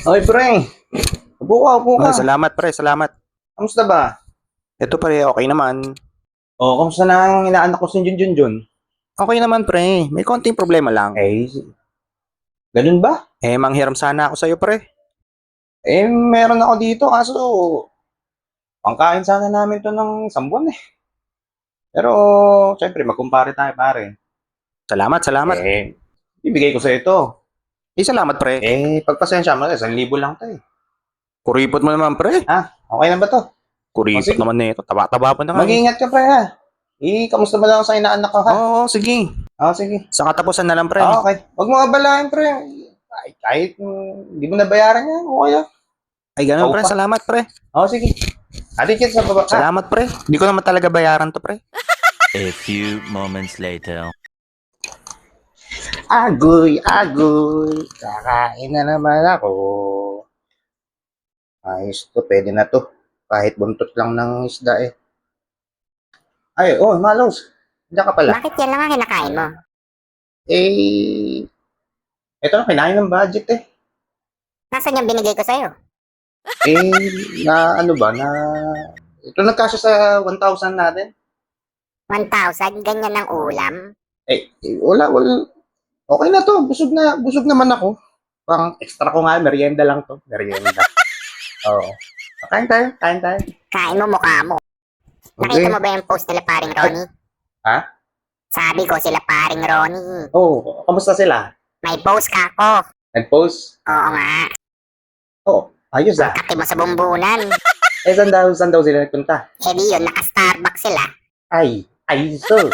Oy, pre. Upo ka. Ay, salamat pre, salamat. Kamusta ba? Ito pre, okay naman. Kamusta na ang inaanak ko si Junjun? Okay naman pre, may konting problema lang. Ganun ba? Manghiram sana ako sa'yo pre. Meron ako dito, kaso pangkain sana namin to ng isang buwan eh. Pero, syempre, magkumpare tayo, pare. Salamat, salamat. Ibigay ko sa ito. Salamat pre. Pagpasensya mo, 1,000 lang to eh. Kuripot mo naman pre. Okay lang ba to? Kuripot Sige. naman nito. Taba-taba pa na nga. Mag-iingat ka, pre, ha? Kamusta ba lang sa inaanak ko, ha? Oo, sige. Sige. Sa katapusan na lang pre. Okay. Huwag mo abalahin, pre. Kahit hindi mo nabayaran yan, okay lang. Ay ganun Oo pre, pa. salamat pre. Sige. Atin kita sa baba. Salamat pre. Hindi ko naman talaga bayaran to pre. A few moments later. Agoy. Kakain na naman ako. Ayos to, pwede na to. Kahit buntot lang ng isda eh. Malos. Diyan ka pala. Bakit yan lang ang kinakain mo? Ito na, kinain ng budget eh. Nasaan yung binigay ko sa'yo? Ito nagkasya sa 1,000 natin. 1,000? Ganyan ng ulam? Wala. Okay na to, busog naman ako. Pang extra ko nga, merienda lang to. Merienda. Oo. Kain tayo. Kain mo mukha mo. Okay. Nakita mo ba yung post nila paring Ronnie? Ha? Sabi ko sila paring Ronnie. Kamusta sila? May post ka ako. Nag-post? Oo nga. Ayos ah. Kati mo sa bumbunan. Saan daw sila nagpunta? Di yun, naka-Starbucks sila. Ay, so.